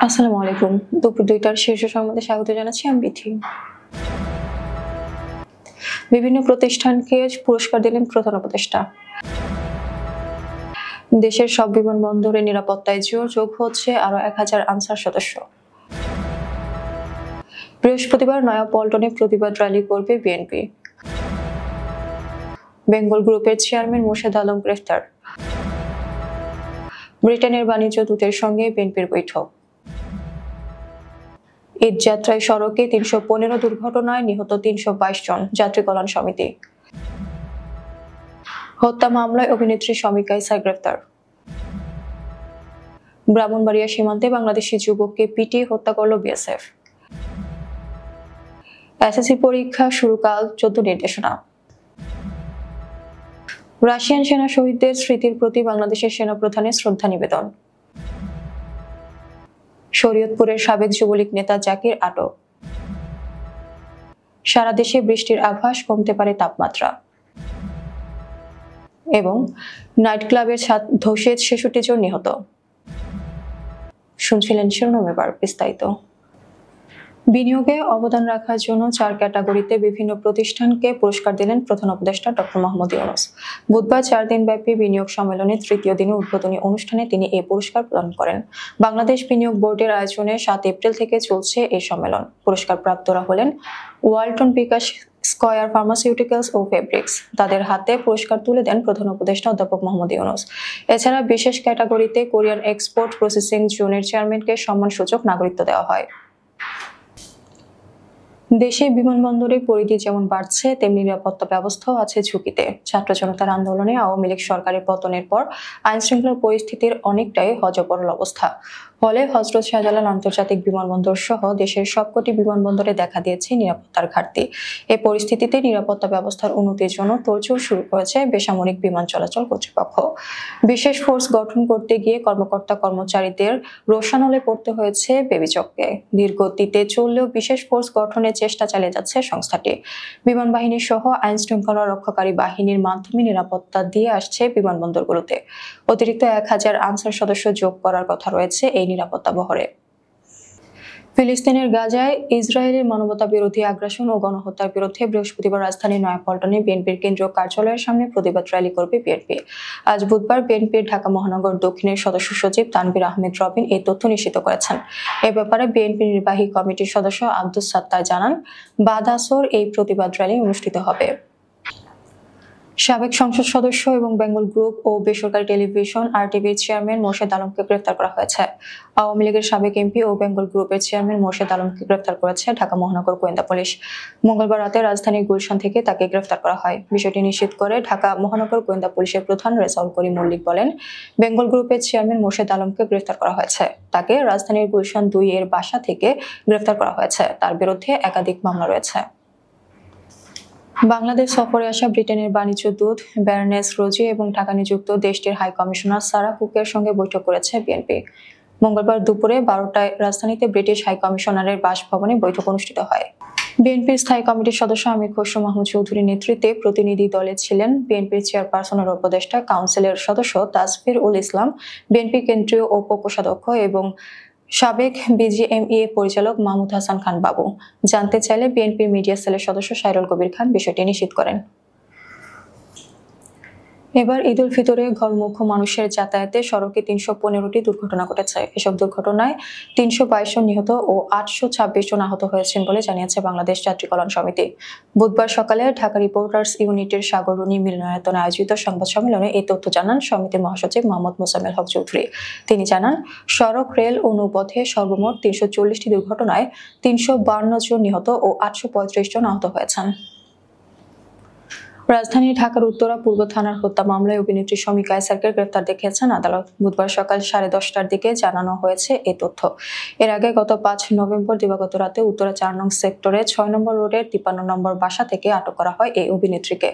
আসসালামু আলাইকুম। দুপুর ২টার শীর্ষ সংবাদে স্বাগত জানাচ্ছি আমি বিথি। বিভিন্ন প্রতিষ্ঠানকে পুরস্কার দিলেন প্রধান উপদেষ্টা। দেশের সব বিমানবন্দরে নিরাপত্তায় যোগ হচ্ছে আরো ১,০০০ আনসার সদস্য। বৃহস্পতিবার নয়াপল্টনে প্রতিবাদ র্যালি করবে বিএনপি। বেঙ্গল গ্রুপের চেয়ারম্যান মোর্শেদ আলম গ্রেফতার। ব্রিটেনের বাণিজ্য দূতের সঙ্গে বিএনপির বৈঠক। ঈদ যাত্রায় সড়কে ৩১৫ দুর্ঘটনায় নিহত ৩২২ জন, যাত্রী কল্যাণ সমিতি। হত্যা মামলায় অভিনেত্রী শমিকা ইসা গ্রেফতার। ব্রাহ্মণবাড়িয়া সীমান্তে বাংলাদেশি যুবককে পিটিয়ে হত্যা করল বিএসএফ। এসএসসি পরীক্ষা শুরুকাল ১৪ নির্দেশনা। রাশিয়ান সেনা শহীদদের স্মৃতির প্রতি বাংলাদেশের সেনাপ্রধানের শ্রদ্ধা নিবেদন। শরীয়তপুরের সাবেক যুবলীগ নেতা জাকির আটক। সারা দেশে বৃষ্টির আভাস, কমতে পারে তাপমাত্রা। এবং নাইট ক্লাবের ছাদ ধসে ৬৬ জন নিহত। শুনছিলেন শিরোনাম, এবার বিস্তারিত। বিনিয়োগে অবদান রাখার জন্য ৪ ক্যাটাগরিতে বিভিন্ন প্রতিষ্ঠানকে পুরস্কার দিলেন প্রধান উপদেষ্টা ডক্টর মোহাম্মদ ইউনূস। বুধবার ৪ দিনব্যাপী বিনিয়োগ সম্মেলনের তৃতীয় দিনে উদ্বোধনী অনুষ্ঠানে তিনি এই পুরস্কার প্রদান করেন। বাংলাদেশ বিনিয়োগ বোর্ডের আয়োজনে ৭ এপ্রিল থেকে চলছে এই সম্মেলন। পুরস্কার প্রাপ্তরা হলেন ওয়ালটন বিকাশ, স্কয়ার ফার্মাসিউটিক্যালস ও ফেব্রিক্স। তাদের হাতে পুরস্কার তুলে দেন প্রধান উপদেষ্টা অধ্যাপক মোহাম্মদ ইউনূস। এছাড়া বিশেষ ক্যাটাগরিতে কোরিয়ান এক্সপোর্ট প্রসেসিং জোনের চেয়ারম্যানকে সম্মানসূচক নাগরিকত্ব দেওয়া হয়। দেশে বিমানবন্দরের পরিধি যেমন বাড়ছে, তেমনি নিরাপত্তা ব্যবস্থাও আছে ঝুঁকিতে। ছাত্র জনতার আন্দোলনে আওয়ামী লীগ সরকারের পতনের পর আইনশৃঙ্খলা পরিস্থিতির অনেকটাই হযবরল অবস্থা। ফলে হযরত শাহজালাল আন্তর্জাতিক বিমানবন্দর সহ দেশের সবকটি বিমানবন্দরে দেখা দিয়েছে নিরাপত্তার ঘাটতি। এ পরিস্থিতিতে নিরাপত্তা ব্যবস্থার উন্নতির জন্য তোড়জোড় শুরু করেছে বেসামরিক বিমান চলাচল কর্তৃপক্ষ। বিশেষ ফোর্স গঠন করতে গিয়ে কর্মকর্তা-কর্মচারীদের রোষানলে পড়তে হয়েছে বেবিচককে। ধীর গতিতে চললেও বিশেষ ফোর্স গঠনের চেষ্টা চালিয়ে যাচ্ছে সংস্থাটি। বিমান বাহিনী সহ আইন শৃঙ্খলা রক্ষাকারী বাহিনীর মাধ্যমে নিরাপত্তা দিয়ে আসছে বিমানবন্দরগুলোতে। অতিরিক্ত ১,০০০ আনসার সদস্য যোগ করার কথা রয়েছে এই নিরাপত্তা বহরে। ফিলিস্তিনের গাজায় ইসরায়েলের মানবতা বিরোধী আগ্রাসন ও গণহত্যার বিরুদ্ধে বৃহস্পতিবার রাজধানীর নয়াপল্টনে বিএনপির কেন্দ্রীয় কার্যালয়ের সামনে প্রতিবাদ র্যালি করবে বিএনপি। আজ বুধবার বিএনপির ঢাকা মহানগর দক্ষিণের সদস্য সচিব তানভীর আহমেদ রবিন এই তথ্য নিশ্চিত করেছেন। এ ব্যাপারে বিএনপি নির্বাহী কমিটির সদস্য আব্দুস সাত্তার জানান, বাদ আসর এই প্রতিবাদ র্যালি অনুষ্ঠিত হবে। সাবেক সংসদ সদস্য এবং বেঙ্গল গ্রুপ ও বেসরকারি টেলিভিশন আরটিভির চেয়ারম্যান মোর্শেদ আলমকে গ্রেফতার করা হয়েছে। আওয়ামী লীগের সাবেক এমপি ও বেঙ্গল গ্রুপের চেয়ারম্যান মোর্শেদ আলমকে গ্রেফতার করেছে ঢাকা মহানগর গোয়েন্দা পুলিশ। মঙ্গলবার রাতে রাজধানীর গুলশান থেকে তাকে গ্রেফতার করা হয়। বিষয়টি নিশ্চিত করে ঢাকা মহানগর গোয়েন্দা পুলিশের প্রধান রেজাউল করিম মল্লিক বলেন, বেঙ্গল গ্রুপের চেয়ারম্যান মোর্শেদ আলমকে গ্রেফতার করা হয়েছে। তাকে রাজধানীর গুলশান ২ এর বাসা থেকে গ্রেফতার করা হয়েছে। তার বিরুদ্ধে একাধিক মামলা রয়েছে। বাংলাদেশ সফরে আসা ব্রিটেনের বাণিজ্য দূত ব্যারনেস রোজি এবং ঢাকা নিযুক্ত দেশটির হাই কমিশনার সারা কুকের সঙ্গে বৈঠক করেছে বিএনপি। মঙ্গলবার দুপুরে ১২টায় রাজধানীতে ব্রিটিশ হাই কমিশনারের বাসভবনে বৈঠক অনুষ্ঠিত হয়। বিএনপির স্থায়ী কমিটির সদস্য আমির খসরু মাহমুদ চৌধুরীর নেতৃত্বে প্রতিনিধি দলে ছিলেন বিএনপির চেয়ারপারসনের উপদেষ্টা কাউন্সিলের সদস্য তাসফির উল ইসলাম, বিএনপি কেন্দ্রীয় ও কোষাধ্যক্ষ এবং সাবেক বিজিএমইএ পরিচালক মাহমুদ হাসান খান বাবু। জানতে চাইলে বিএনপির মিডিয়া সেলের সদস্য সাইরুল কবির খান বিষয়টি নিশ্চিত করেন। এবার ঈদ উল ফিতরে ঘরমুখো মানুষের যাতায়াতে সড়কে ৩১৫টি দুর্ঘটনা ঘটেছে। এসব দুর্ঘটনায় ৩২২ জন নিহত ও ৮২৬ জন আহত হয়েছেন বলে জানিয়েছে বাংলাদেশ যাত্রী কল্যাণ সমিতি। বুধবার সকালে ঢাকা রিপোর্টার্স ইউনিটের সাগররুনি মিলনায়তনে আয়োজিত সংবাদ সম্মেলনে এই তথ্য জানান সমিতির মহাসচিব মোহাম্মদ মোজাম্মেল হক চৌধুরী। তিনি জানান, সড়ক, রেল ও নৌপথে সর্বমোট ৩৪০টি দুর্ঘটনায় ৩৫২ জন নিহত ও ৮৩৫ জন আহত হয়েছেন। রাজধানী ঢাকার উত্তরা পূর্ব থানার হত্যা মামলায় অভিনেত্রী শমিকা ইসাকে গ্রেফতার দেখিয়েছেন আদালত। বুধবার সকাল 10:30টার দিকে জানানো হয়েছে এই তথ্য। এর আগে গত ৫ নভেম্বর দিবাগত রাতে উত্তরা ৪ নং সেক্টরে ৬ নম্বর রোডের ৫৩ নম্বর বাসা থেকে আটক করা হয় এই অভিনেত্রীকে।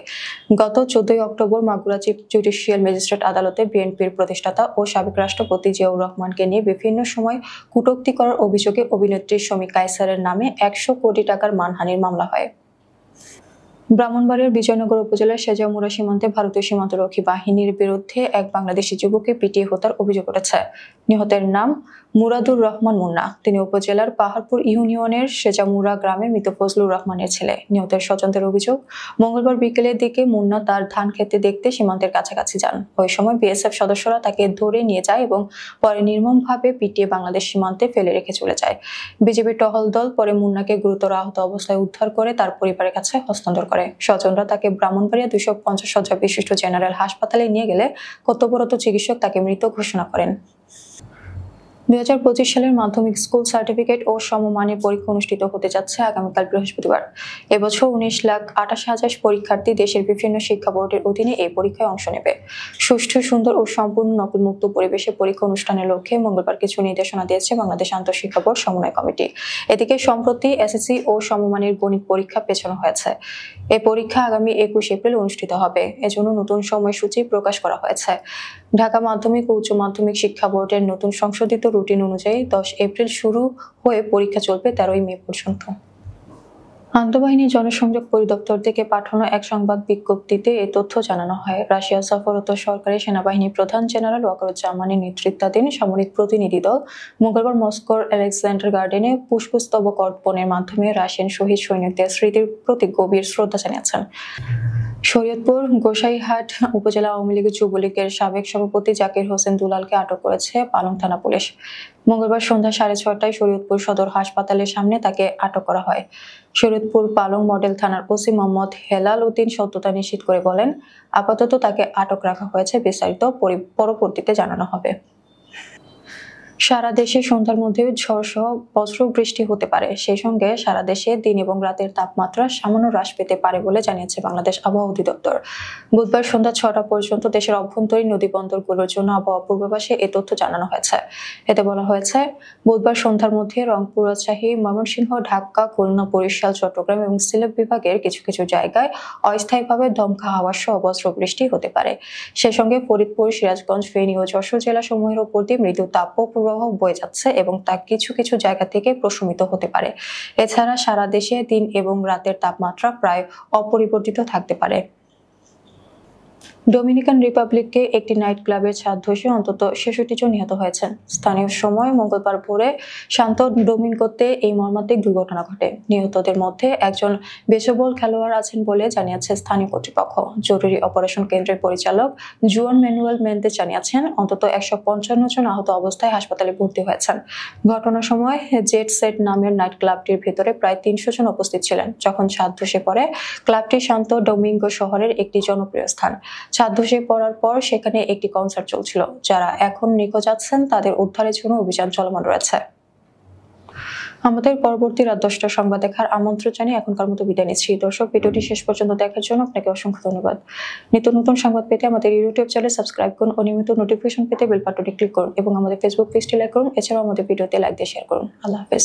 গত ১৪ October Magura chief judicial magistrate আদালতে বিএনপির প্রতিষ্ঠাতা ও সাবেক রাষ্ট্রপতি জিয়াউর রহমানকে নিয়ে বিভিন্ন সময় কটূক্তি করার অভিযোগে অভিনেত্রী শমিকা ইসার নামে ১০০ কোটি টাকার মানহানির মামলা হয়। ব্রাহ্মণবাড়িয়ার বিজয়নগর উপজেলার সেজামুড়া সীমান্তে ভারতীয় সীমান্তরক্ষী বাহিনীর বিরুদ্ধে এক বাংলাদেশি যুবককে পিটিয়ে হত্যার অভিযোগ উঠেছে। নিহতের নাম মুরাদুর রহমান মুন্না। তিনি উপজেলার পাহাড়পুর ইউনিয়নের সেজামুড়া গ্রামের মৃত ফজলুর রহমানের ছেলে। নিহতের স্বজনদের অভিযোগ, মঙ্গলবার বিকেলের দিকে মুন্না তার ধান খেতে দেখতে সীমান্তের কাছাকাছি যান। ওই সময় বিএসএফ সদস্যরা তাকে ধরে নিয়ে যায় এবং পরে নির্মমভাবে পিটিয়ে বাংলাদেশ সীমান্তে ফেলে রেখে চলে যায়। বিজেপির টহল দল পরে মুন্নাকে গুরুতর আহত অবস্থায় উদ্ধার করে তার পরিবারের কাছে হস্তান্তর করে। স্বজনরা তাকে ব্রাহ্মণবাড়িয়া 250 শয্যা বিশিষ্ট জেনারেল হাসপাতালে নিয়ে গেলে কর্তব্যরত চিকিৎসক তাকে মৃত ঘোষণা করেন। 2025 সালের মাধ্যমিক স্কুল সার্টিফিকেট ও সমমানের পরীক্ষা অনুষ্ঠিত হতে যাচ্ছে আগামীকাল বৃহস্পতিবার। এবছর 19,88,000 পরীক্ষার্থী দেশের বিভিন্ন শিক্ষা বোর্ডের অধীনে এই পরীক্ষায় অংশ নেবে। সুষ্ঠু, সুন্দর ও সম্পূর্ণ নকলমুক্ত পরিবেশে পরীক্ষা অনুষ্ঠানের লক্ষ্যে মঙ্গলবার কিছু নির্দেশনা দিয়েছে বাংলাদেশ আন্তঃশিক্ষা বোর্ড সমন্বয় কমিটি। এদিকে সম্প্রতি এসএসসি ও সমমানের গণিত পরীক্ষা পেছানো হয়েছে। এই পরীক্ষা আগামী 21 এপ্রিল অনুষ্ঠিত হবে। এজন্য নতুন সময়সূচি প্রকাশ করা হয়েছে। ঢাকা মাধ্যমিক ও উচ্চ মাধ্যমিক শিক্ষা বোর্ডের নতুন সংশোধিত রুটিন অনুযায়ী 10 এপ্রিল শুরু হয়ে পরীক্ষা চলবে 13 মে পর্যন্ত। আন্তঃবাহিনী জনসংযোগ পরিদপ্তর থেকে পাঠানো এক সংবাদ বিজ্ঞপ্তিতে এ তথ্য জানানো হয়। রাশিয়া সফররত সরকারি সেনাবাহিনী প্রধান জেনারেল ওয়াকারুজ্জামানের নেতৃত্বাধীন সামরিক প্রতিনিধি দল মঙ্গলবার মস্কোর আলেকজান্ডার গার্ডেনে পুষ্পস্তবক অর্পণের মাধ্যমে রাশিয়ান শহীদ সৈনিকদের স্মৃতির প্রতি গভীর শ্রদ্ধা জানিয়েছেন। শরীয়তপুর গোসাইহাট উপজেলা আওয়ামী লীগ যুবলীগের সাবেক সভাপতি জাকির হোসেন দুলালকে আটক করেছে পালং থানা পুলিশ। মঙ্গলবার সন্ধ্যা 6:30টায় শরীয়তপুর সদর হাসপাতালের সামনে তাকে আটক করা হয়। শরীয়তপুর পালং মডেল থানার ওসি মোহাম্মদ হেলাল উদ্দিন সত্যতা নিশ্চিত করে বলেন, আপাতত তাকে আটক রাখা হয়েছে, বিস্তারিত পরবর্তীতে জানানো হবে। সারা দেশে সন্ধ্যার মধ্যে ঝড়সহ বজ্র বৃষ্টি হতে পারে। সেই সঙ্গে সারা দেশে দিন এবং রাতের তাপমাত্রা সামান্য হ্রাস পেতে পারে বলে জানিয়েছে বাংলাদেশ আবহাওয়া অধিদপ্তর। বুধবার সন্ধ্যা 6টা পর্যন্ত দেশের অভ্যন্তরীণ নদী বন্দরগুলোর জন্য আবহাওয়া পূর্বাভাসে এ তথ্য জানানো হয়েছে। এতে বলা হয়েছে, বুধবার সন্ধ্যার মধ্যে রংপুর, রাজশাহী, ময়মনসিংহ, ঢাকা, খুলনা, বরিশাল, চট্টগ্রাম এবং সিলেট বিভাগের কিছু কিছু জায়গায় অস্থায়ীভাবে দমকা হাওয়া সহ বজ্র বৃষ্টি হতে পারে। সেই সঙ্গে ফরিদপুর, সিরাজগঞ্জ, ফেনী ও যশোর জেলাসমূহের উপর দিয়ে মৃদু তাপপ্রবাহ বয়ে যাচ্ছে এবং তা কিছু কিছু জায়গা থেকে প্রশমিত হতে পারে। এছাড়া সারা দেশে দিন এবং রাতের তাপমাত্রা প্রায় অপরিবর্তিত থাকতে পারে। ডোমিনিকান রিপাবলিকে একটি নাইট ক্লাবের ছাদ ধসে অন্তত 66 জন নিহত হয়েছেন। স্থানীয় সময় মঙ্গলবার ভোরে সান্তো ডোমিঙ্গোতে এই মর্মান্তিক দুর্ঘটনা ঘটে। নিহতদের মধ্যে একজন বেসবল খেলোয়াড় আছেন বলে জানিয়েছে স্থানীয় কর্তৃপক্ষ। জরুরি অপারেশন কেন্দ্রের পরিচালক জুয়ান ম্যানুয়েল মেন্দেস জানিয়েছেন, অন্তত 155 জন আহত অবস্থায় হাসপাতালে ভর্তি হয়েছেন। ঘটনার সময় জেট সেট নামের নাইট ক্লাবটির ভেতরে প্রায় 300 জন উপস্থিত ছিলেন যখন ছাদ ধসে পড়ে। ক্লাবটি সান্তো ডোমিঙ্গো শহরের একটি জনপ্রিয় স্থান। ছাদ ধসে পড়ার পর সেখানে একটি কনসার্ট চলছিল। যারা এখন নিখোঁজ আছেন তাদের উদ্ধারের জন্য অভিযান চলমান রয়েছে। আমাদের পরবর্তী রাত 10টার সংবাদ দেখার আমন্ত্রণ জানিয়ে এখনকার মতো বিদায় নিচ্ছি। দর্শক, ভিডিওটি শেষ পর্যন্ত দেখার জন্য আপনাকে অসংখ্য ধন্যবাদ। নিত্য নতুন সংবাদ পেতে আমাদের ইউটিউব চ্যানেল সাবস্ক্রাইব করুন ও নিয়মিত নোটিফিকেশন পেতে বেল বাটনটি ক্লিক করুন এবং আমাদের ফেসবুক পেজটি লাইক করুন। এছাড়াও আমাদের ভিডিওতে লাইক দিয়ে শেয়ার করুন। আল্লাহ হাফেজ।